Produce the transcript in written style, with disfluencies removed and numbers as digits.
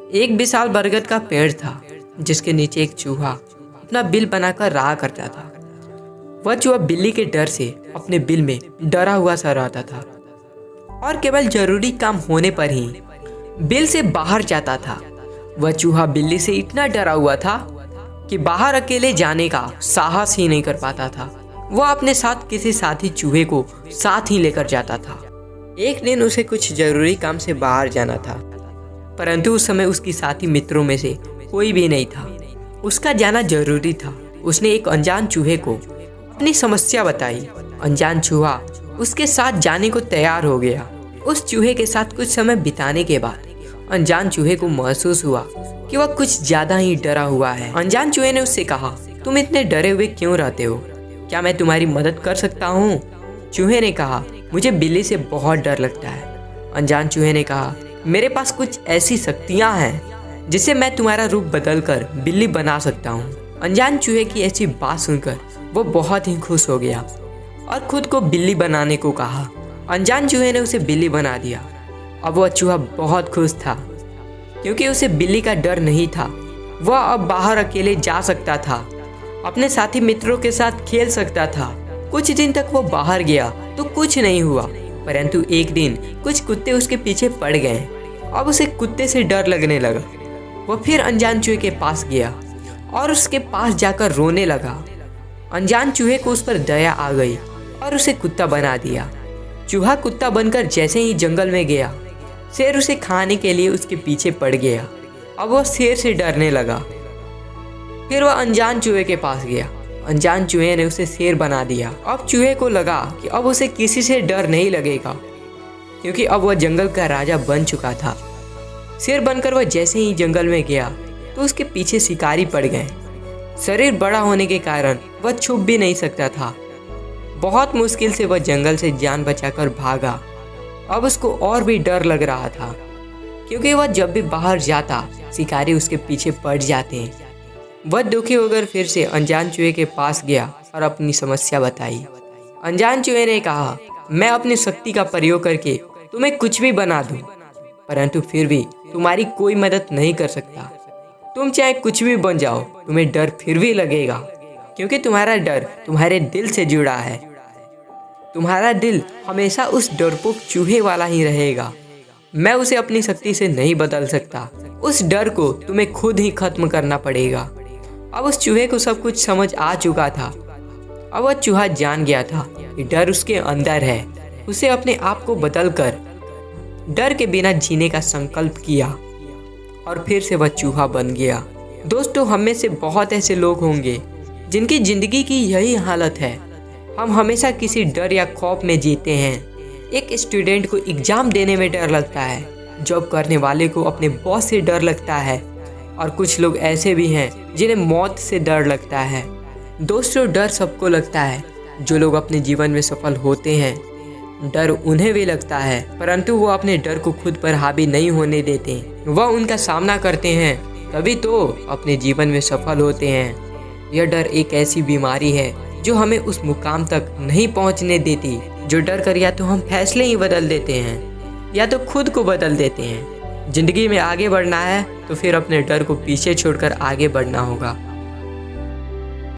एक विशाल बरगद का पेड़ था जिसके नीचे एक चूहा अपना बिल बनाकर रहा करता था। वह चूहा बिल्ली के डर से अपने बिल में डरा हुआ सा रहता था और केवल जरूरी काम होने पर ही बिल से बाहर जाता था। वह चूहा बिल्ली से इतना डरा हुआ था कि बाहर अकेले जाने का साहस ही नहीं कर पाता था। वह अपने साथ किसी साथी चूहे को साथ ही लेकर जाता था। एक दिन उसे कुछ जरूरी काम से बाहर जाना था, परंतु उस समय उसकी साथी मित्रों में से कोई भी नहीं था। उसका जाना जरूरी था। उसने एक अनजान चूहे को अपनी समस्या बताई। अनजान चूहा उसके साथ जाने को तैयार हो गया। उस चूहे के साथ कुछ समय बिताने के बाद अनजान चूहे को महसूस हुआ कि वह कुछ ज्यादा ही डरा हुआ है। अनजान चूहे ने उससे कहा, तुम इतने डरे हुए क्यों रहते हो? क्या मैं तुम्हारी मदद कर सकता हूँ? चूहे ने कहा, मुझे बिल्ली से बहुत डर लगता है। अनजान चूहे ने कहा, मेरे पास कुछ ऐसी शक्तियाँ हैं जिससे मैं तुम्हारा रूप बदलकर बिल्ली बना सकता हूँ। अनजान चूहे की ऐसी बात सुनकर वो बहुत ही खुश हो गया और खुद को बिल्ली बनाने को कहा। अनजान चूहे ने उसे बिल्ली बना दिया। अब वह चूहा बहुत खुश था क्योंकि उसे बिल्ली का डर नहीं था। वह अब बाहर अकेले जा सकता था, अपने साथी मित्रों के साथ खेल सकता था। कुछ दिन तक वो बाहर गया तो कुछ नहीं हुआ, परंतु एक दिन कुछ कुत्ते उसके पीछे पड़ गए। अब उसे कुत्ते से डर लगने लगा। वह फिर अनजान चूहे के पास गया और उसके पास जाकर रोने लगा। अनजान चूहे को उस पर दया आ गई और उसे कुत्ता बना दिया। चूहा कुत्ता बनकर जैसे ही जंगल में गया, शेर उसे खाने के लिए उसके पीछे पड़ गया। अब वह शेर से डरने लगा। फिर वह अनजान चूहे के पास गया। अनजान चूहे ने उसे शेर बना दिया। अब चूहे को लगा कि अब उसे किसी से डर नहीं लगेगा क्योंकि अब वह जंगल का राजा बन चुका था। शेर बनकर वह जैसे ही जंगल में गया तो उसके पीछे शिकारी पड़ गए। शरीर बड़ा होने के कारण वह छुप भी नहीं सकता था। बहुत मुश्किल से वह जंगल से जान बचाकर भागा। अब उसको और भी डर लग रहा था क्योंकि वह जब भी बाहर जाता शिकारी उसके पीछे पड़ जाते हैं। वह दुखी होकर फिर से अनजान चूहे के पास गया और अपनी समस्या बताई। अनजान चूहे ने कहा, मैं अपनी शक्ति का प्रयोग करके तुम्हें कुछ भी बना दूं, परंतु फिर भी तुम्हारी कोई मदद नहीं कर सकता। तुम चाहे कुछ भी बन जाओ, तुम्हें डर फिर भी लगेगा क्योंकि तुम्हारा डर तुम्हारे दिल से जुड़ा है। तुम्हारा दिल हमेशा उस डरपोक चूहे वाला ही रहेगा। मैं उसे अपनी शक्ति से नहीं बदल सकता। उस डर को तुम्हें खुद ही खत्म करना पड़ेगा। अब उस चूहे को सब कुछ समझ आ चुका था। अब वह चूहा जान गया था कि डर उसके अंदर है। उसे अपने आप को बदलकर डर के बिना जीने का संकल्प किया और फिर से वह चूहा बन गया। दोस्तों, हम में से बहुत ऐसे लोग होंगे जिनकी जिंदगी की यही हालत है। हम हमेशा किसी डर या खौफ में जीते हैं। एक स्टूडेंट को एग्जाम देने में डर लगता है, जॉब करने वाले को अपने बॉस से डर लगता है और कुछ लोग ऐसे भी हैं जिन्हें मौत से डर लगता है। दोस्तों, डर सबको लगता है। जो लोग अपने जीवन में सफल होते हैं, डर उन्हें भी लगता है, परंतु वो अपने डर को खुद पर हावी नहीं होने देते। वह उनका सामना करते हैं, तभी तो अपने जीवन में सफल होते हैं। यह डर एक ऐसी बीमारी है जो हमें उस मुकाम तक नहीं पहुंचने देती। जो डर कर या तो हम फैसले ही बदल देते हैं या तो खुद को बदल देते हैं। जिंदगी में आगे बढ़ना है तो फिर अपने डर को पीछे छोड़कर आगे बढ़ना होगा।